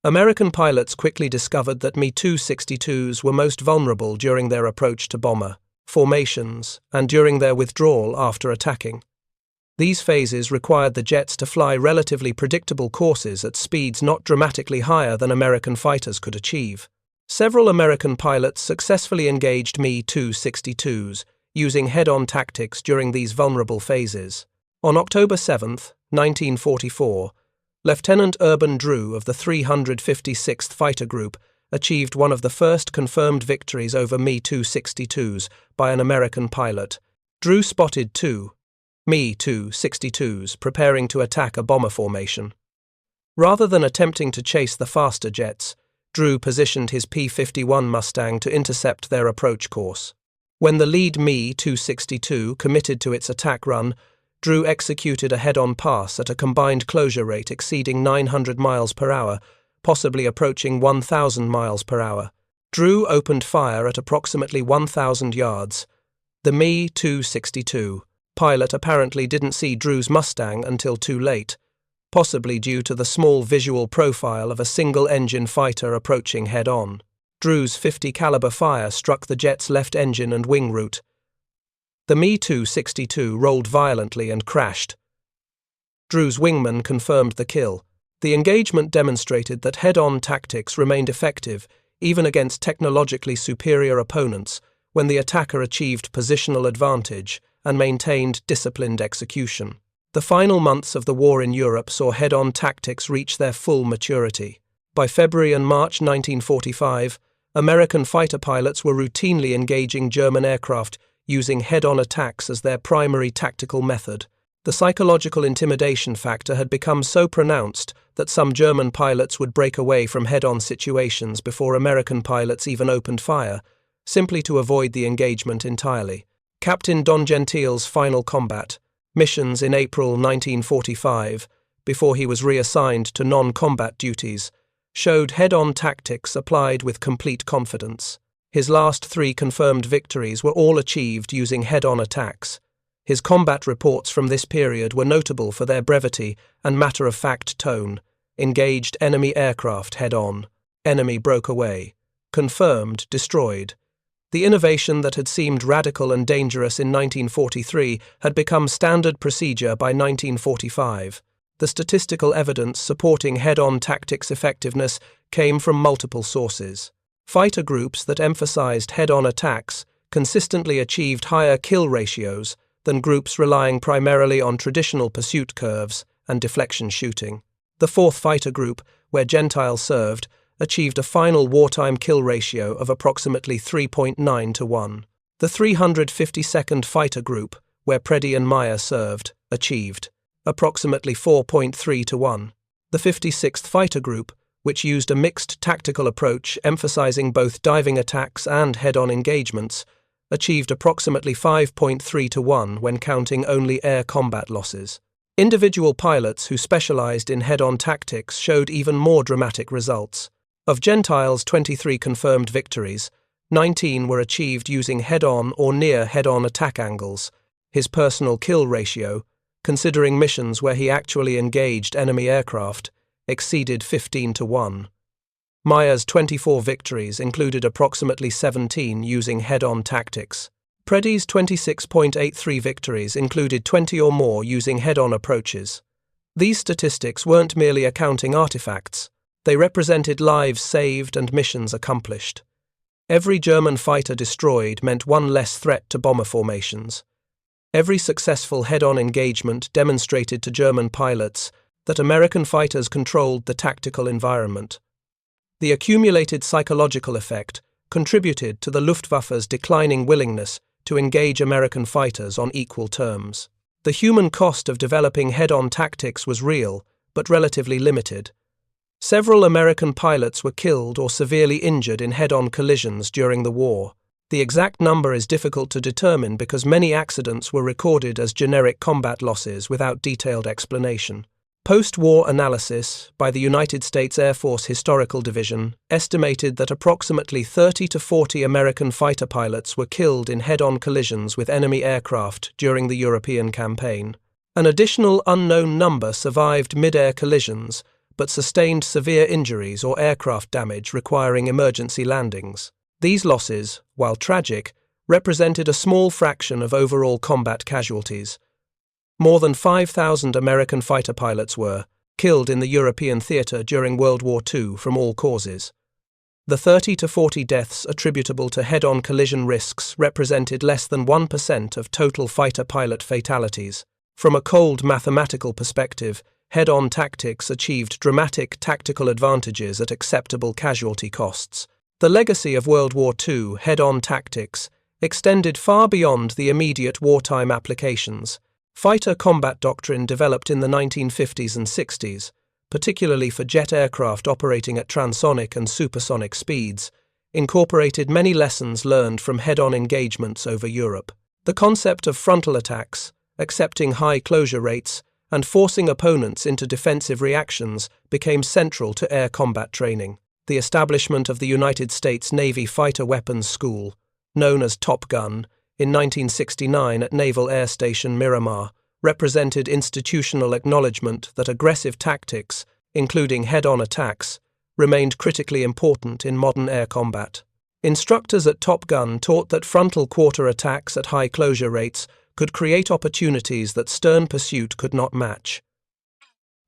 American pilots quickly discovered that Me-262s were most vulnerable during their approach to bomber formations and during their withdrawal after attacking. These phases required the jets to fly relatively predictable courses at speeds not dramatically higher than American fighters could achieve. Several American pilots successfully engaged Me-262s, using head-on tactics during these vulnerable phases. On October 7, 1944, Lieutenant Urban Drew of the 356th Fighter Group achieved one of the first confirmed victories over Me-262s by an American pilot. Drew spotted two Me-262s preparing to attack a bomber formation. Rather than attempting to chase the faster jets, Drew positioned his P-51 Mustang to intercept their approach course. When the lead Me-262 committed to its attack run, Drew executed a head-on pass at a combined closure rate exceeding 900 miles per hour, possibly approaching 1,000 miles per hour. Drew opened fire at approximately 1,000 yards. The Me-262 pilot apparently didn't see Drew's Mustang until too late, possibly due to the small visual profile of a single-engine fighter approaching head-on. Drew's .50 caliber fire struck the jet's left engine and wing root. The Me-262 rolled violently and crashed. Drew's wingman confirmed the kill. The engagement demonstrated that head-on tactics remained effective even against technologically superior opponents when the attacker achieved positional advantage and maintained disciplined execution. The final months of the war in Europe saw head-on tactics reach their full maturity. By February and March 1945, American fighter pilots were routinely engaging German aircraft using head-on attacks as their primary tactical method. The psychological intimidation factor had become so pronounced that some German pilots would break away from head-on situations before American pilots even opened fire, simply to avoid the engagement entirely. Captain Donald Gentile's final combat missions in April 1945, before he was reassigned to non-combat duties, showed head-on tactics applied with complete confidence. His last 3 confirmed victories were all achieved using head-on attacks. His combat reports from this period were notable for their brevity and matter-of-fact tone. Engaged enemy aircraft head-on. Enemy broke away. Confirmed, destroyed. The innovation that had seemed radical and dangerous in 1943 had become standard procedure by 1945. The statistical evidence supporting head-on tactics effectiveness came from multiple sources. Fighter groups that emphasized head-on attacks consistently achieved higher kill ratios than groups relying primarily on traditional pursuit curves and deflection shooting. The 4th Fighter Group, where Gentile served, achieved a final wartime kill ratio of approximately 3.9 to 1. The 352nd Fighter Group, where Preddy and Meyer served, achieved approximately 4.3 to 1. The 56th Fighter Group, which used a mixed tactical approach emphasizing both diving attacks and head-on engagements, achieved approximately 5.3 to 1 when counting only air combat losses. Individual pilots who specialized in head-on tactics showed even more dramatic results. Of Gentile's 23 confirmed victories, 19 were achieved using head-on or near head-on attack angles. His personal kill ratio, considering missions where he actually engaged enemy aircraft, exceeded 15 to 1. Meyer's 24 victories included approximately 17 using head-on tactics. Preddy's 26.83 victories included 20 or more using head-on approaches. These statistics weren't merely accounting artifacts. They represented lives saved and missions accomplished. Every German fighter destroyed meant one less threat to bomber formations. Every successful head-on engagement demonstrated to German pilots that American fighters controlled the tactical environment. The accumulated psychological effect contributed to the Luftwaffe's declining willingness to engage American fighters on equal terms. The human cost of developing head-on tactics was real, but relatively limited. Several American pilots were killed or severely injured in head-on collisions during the war. The exact number is difficult to determine because many accidents were recorded as generic combat losses without detailed explanation. Post-war analysis by the United States Air Force Historical Division estimated that approximately 30 to 40 American fighter pilots were killed in head-on collisions with enemy aircraft during the European campaign. An additional unknown number survived mid-air collisions but sustained severe injuries or aircraft damage requiring emergency landings. These losses, while tragic, represented a small fraction of overall combat casualties. More than 5,000 American fighter pilots were killed in the European theatre during World War II from all causes. The 30 to 40 deaths attributable to head-on collision risks represented less than 1% of total fighter pilot fatalities. From a cold mathematical perspective, head-on tactics achieved dramatic tactical advantages at acceptable casualty costs. The legacy of World War II head-on tactics extended far beyond the immediate wartime applications. Fighter combat doctrine developed in the 1950s and 60s, particularly for jet aircraft operating at transonic and supersonic speeds, incorporated many lessons learned from head-on engagements over Europe. The concept of frontal attacks, accepting high closure rates, and forcing opponents into defensive reactions became central to air combat training. The establishment of the United States Navy Fighter Weapons School, known as Top Gun, in 1969 at Naval Air Station Miramar, represented institutional acknowledgement that aggressive tactics, including head-on attacks, remained critically important in modern air combat. Instructors at Top Gun taught that frontal quarter attacks at high closure rates could create opportunities that stern pursuit could not match.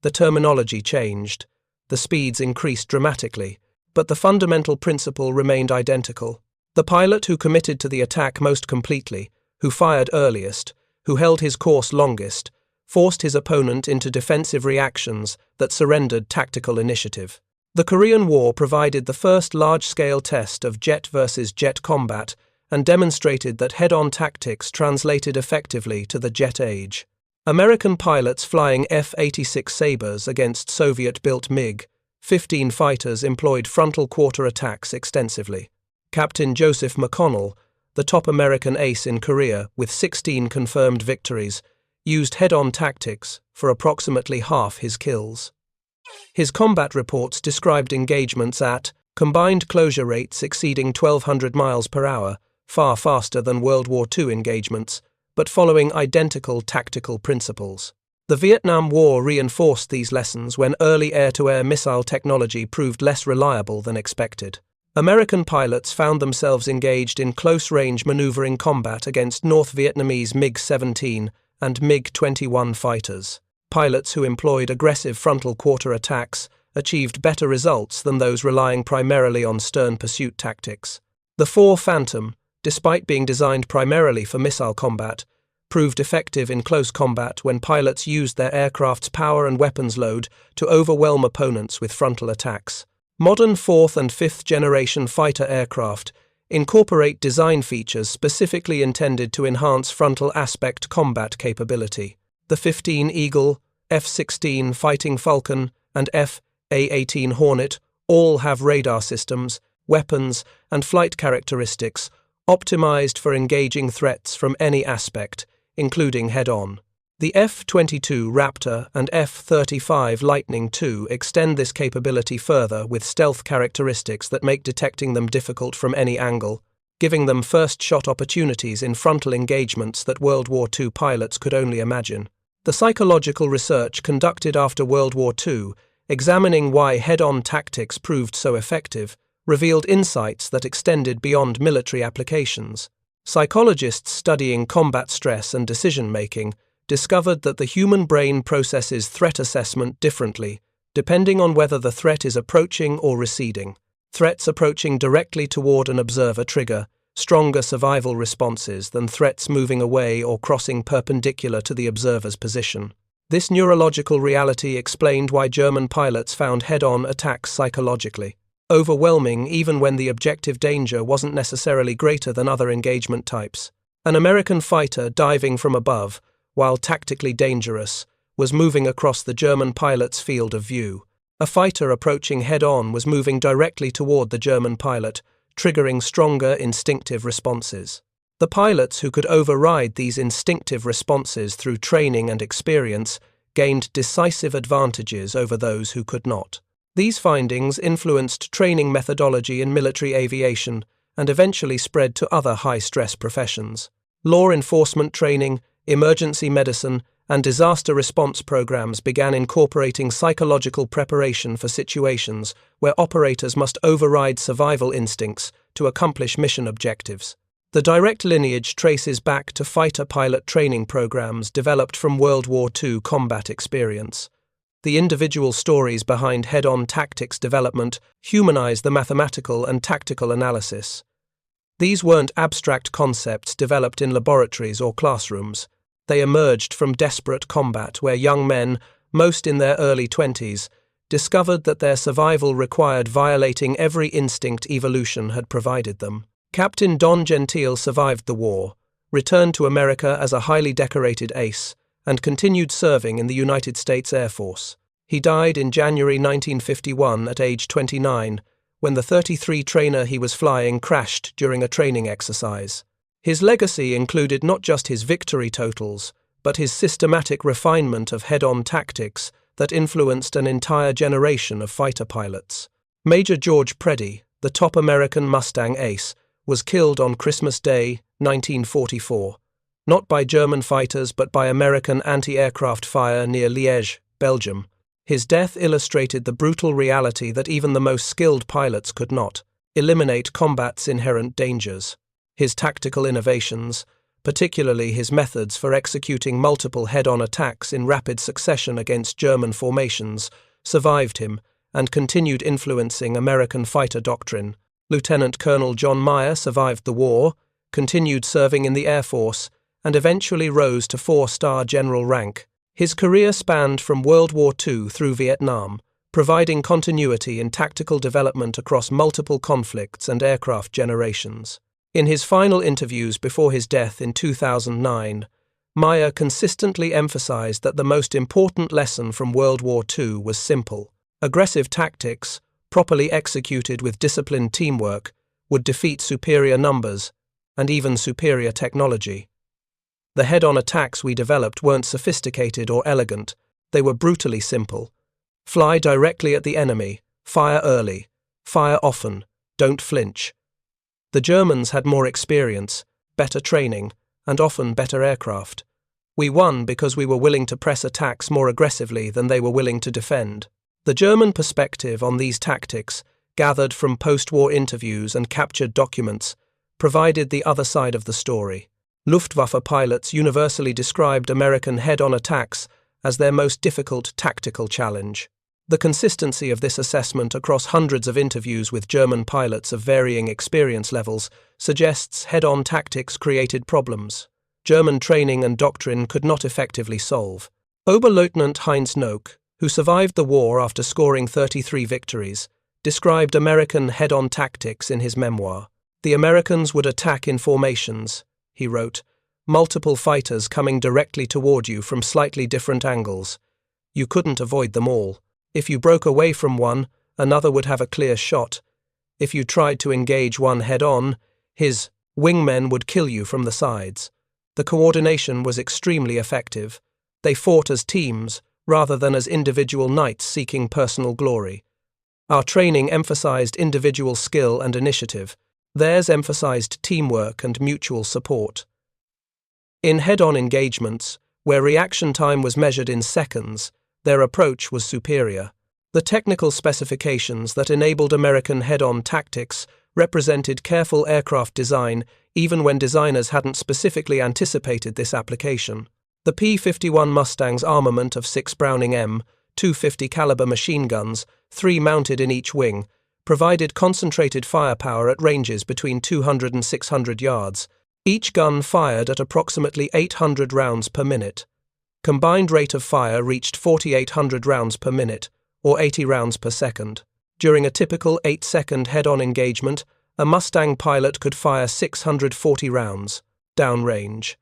The terminology changed, the speeds increased dramatically, but the fundamental principle remained identical. The pilot who committed to the attack most completely, who fired earliest, who held his course longest, forced his opponent into defensive reactions that surrendered tactical initiative. The Korean War provided the first large-scale test of jet versus jet combat and demonstrated that head-on tactics translated effectively to the jet age. American pilots flying F-86 Sabres against Soviet-built MiG-15 fighters employed frontal quarter attacks extensively. Captain Joseph McConnell, the top American ace in Korea with 16 confirmed victories, used head-on tactics for approximately half his kills. His combat reports described engagements at combined closure rates exceeding 1,200 miles per hour, far faster than World War II engagements, but following identical tactical principles. The Vietnam War reinforced these lessons when early air-to-air missile technology proved less reliable than expected. American pilots found themselves engaged in close-range maneuvering combat against North Vietnamese MiG-17 and MiG-21 fighters. Pilots who employed aggressive frontal quarter attacks achieved better results than those relying primarily on stern pursuit tactics. The Ford Phantom, despite being designed primarily for missile combat, proved effective in close combat when pilots used their aircraft's power and weapons load to overwhelm opponents with frontal attacks. Modern 4th and 5th generation fighter aircraft incorporate design features specifically intended to enhance frontal aspect combat capability. The F-15 Eagle, F-16 Fighting Falcon, and F/A-18 Hornet all have radar systems, weapons, and flight characteristics optimized for engaging threats from any aspect, including head-on. The F-22 Raptor and F-35 Lightning II extend this capability further with stealth characteristics that make detecting them difficult from any angle, giving them first-shot opportunities in frontal engagements that World War II pilots could only imagine. The psychological research conducted after World War II, examining why head-on tactics proved so effective, revealed insights that extended beyond military applications. Psychologists studying combat stress and decision-making discovered that the human brain processes threat assessment differently, depending on whether the threat is approaching or receding. Threats approaching directly toward an observer trigger stronger survival responses than threats moving away or crossing perpendicular to the observer's position. This neurological reality explained why German pilots found head-on attacks psychologically overwhelming even when the objective danger wasn't necessarily greater than other engagement types. An American fighter diving from above, while tactically dangerous, was moving across the German pilot's field of view. A fighter approaching head-on was moving directly toward the German pilot, triggering stronger instinctive responses. The pilots who could override these instinctive responses through training and experience gained decisive advantages over those who could not. These findings influenced training methodology in military aviation and eventually spread to other high-stress professions. Law enforcement training, emergency medicine, and disaster response programs began incorporating psychological preparation for situations where operators must override survival instincts to accomplish mission objectives. The direct lineage traces back to fighter pilot training programs developed from World War II combat experience. The individual stories behind head-on tactics development humanize the mathematical and tactical analysis. These weren't abstract concepts developed in laboratories or classrooms. They emerged from desperate combat where young men, most in their early 20s, discovered that their survival required violating every instinct evolution had provided them. Captain Donald Gentile survived the war, returned to America as a highly decorated ace, and continued serving in the United States Air Force. He died in January 1951 at age 29, when the 33 trainer he was flying crashed during a training exercise. His legacy included not just his victory totals, but his systematic refinement of head-on tactics that influenced an entire generation of fighter pilots. Major George Preddy, the top American Mustang ace, was killed on Christmas Day, 1944, not by German fighters but by American anti-aircraft fire near Liège, Belgium. His death illustrated the brutal reality that even the most skilled pilots could not eliminate combat's inherent dangers. His tactical innovations, particularly his methods for executing multiple head-on attacks in rapid succession against German formations, survived him and continued influencing American fighter doctrine. Lieutenant Colonel John Meyer survived the war, continued serving in the Air Force, and eventually rose to 4-star general rank. His career spanned from World War II through Vietnam, providing continuity in tactical development across multiple conflicts and aircraft generations. In his final interviews before his death in 2009, Meyer consistently emphasized that the most important lesson from World War II was simple. Aggressive tactics, properly executed with disciplined teamwork, would defeat superior numbers and even superior technology. The head-on attacks we developed weren't sophisticated or elegant, they were brutally simple. Fly directly at the enemy, fire early, fire often, don't flinch. The Germans had more experience, better training, and often better aircraft. We won because we were willing to press attacks more aggressively than they were willing to defend. The German perspective on these tactics, gathered from post-war interviews and captured documents, provided the other side of the story. Luftwaffe pilots universally described American head-on attacks as their most difficult tactical challenge. The consistency of this assessment across hundreds of interviews with German pilots of varying experience levels suggests head-on tactics created problems German training and doctrine could not effectively solve. Oberleutnant Heinz Noack, who survived the war after scoring 33 victories, described American head-on tactics in his memoir. The Americans would attack in formations, he wrote, multiple fighters coming directly toward you from slightly different angles. You couldn't avoid them all. If you broke away from one, another would have a clear shot. If you tried to engage one head-on, his wingmen would kill you from the sides. The coordination was extremely effective. They fought as teams, rather than as individual knights seeking personal glory. Our training emphasized individual skill and initiative. Theirs emphasized teamwork and mutual support. In head-on engagements, where reaction time was measured in seconds, their approach was superior. The technical specifications that enabled American head-on tactics represented careful aircraft design even when designers hadn't specifically anticipated this application. The P-51 Mustang's armament of 6 Browning M.250 caliber machine guns, 3 mounted in each wing, provided concentrated firepower at ranges between 200 and 600 yards. Each gun fired at approximately 800 rounds per minute. Combined rate of fire reached 4,800 rounds per minute, or 80 rounds per second. During a typical 8-second head-on engagement, a Mustang pilot could fire 640 rounds, downrange.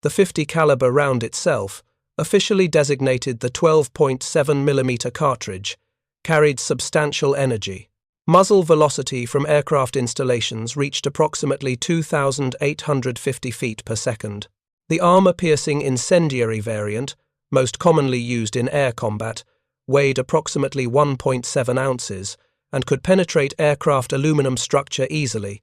The 50 caliber round itself, officially designated the 12.7mm cartridge, carried substantial energy. Muzzle velocity from aircraft installations reached approximately 2,850 feet per second. The armor-piercing incendiary variant, most commonly used in air combat, weighed approximately 1.7 ounces and could penetrate aircraft aluminum structure easily,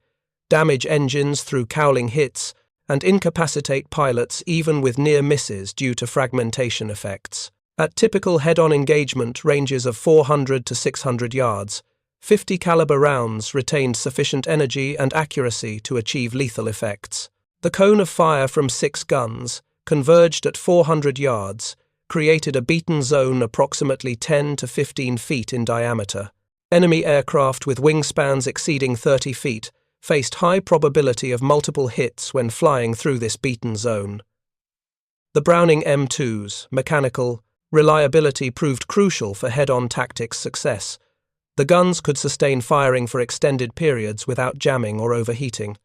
damage engines through cowling hits, and incapacitate pilots even with near misses due to fragmentation effects. At typical head-on engagement ranges of 400 to 600 yards, 50 caliber rounds retained sufficient energy and accuracy to achieve lethal effects. The cone of fire from 6 guns, converged at 400 yards, created a beaten zone approximately 10 to 15 feet in diameter. Enemy aircraft with wingspans exceeding 30 feet faced high probability of multiple hits when flying through this beaten zone. The Browning M2's mechanical reliability proved crucial for head-on tactics success. The guns could sustain firing for extended periods without jamming or overheating.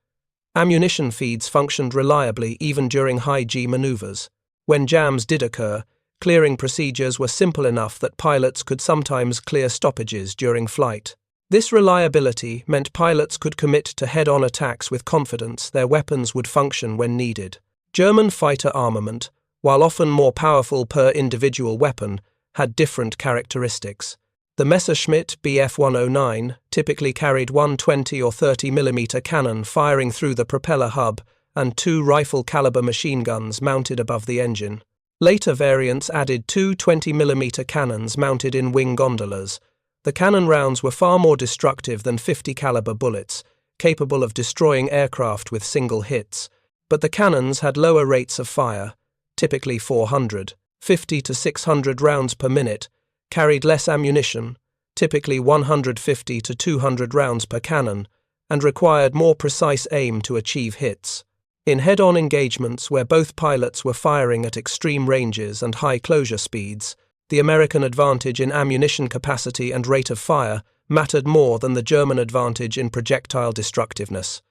Ammunition feeds functioned reliably even during high-G maneuvers. When jams did occur, clearing procedures were simple enough that pilots could sometimes clear stoppages during flight. This reliability meant pilots could commit to head-on attacks with confidence their weapons would function when needed. German fighter armament, while often more powerful per individual weapon, had different characteristics. The Messerschmitt BF 109 typically carried one 20 or 30 mm cannon firing through the propeller hub and two rifle-caliber machine guns mounted above the engine. Later variants added two 20 mm cannons mounted in wing gondolas. The cannon rounds were far more destructive than 50 caliber bullets, capable of destroying aircraft with single hits, but the cannons had lower rates of fire, typically 450 to 600 rounds per minute, carried less ammunition, typically 150 to 200 rounds per cannon, and required more precise aim to achieve hits. In head-on engagements where both pilots were firing at extreme ranges and high closure speeds, the American advantage in ammunition capacity and rate of fire mattered more than the German advantage in projectile destructiveness.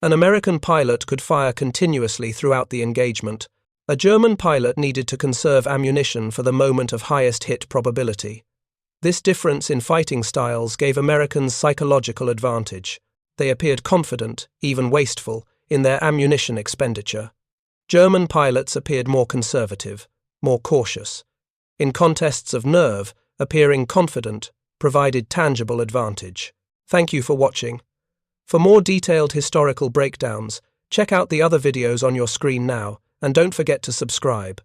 An American pilot could fire continuously throughout the engagement. A German pilot needed to conserve ammunition for the moment of highest hit probability. This difference in fighting styles gave Americans psychological advantage. They appeared confident, even wasteful, in their ammunition expenditure. German pilots appeared more conservative, more cautious. In contests of nerve, appearing confident provided tangible advantage. Thank you for watching. For more detailed historical breakdowns, check out the other videos on your screen now, and don't forget to subscribe.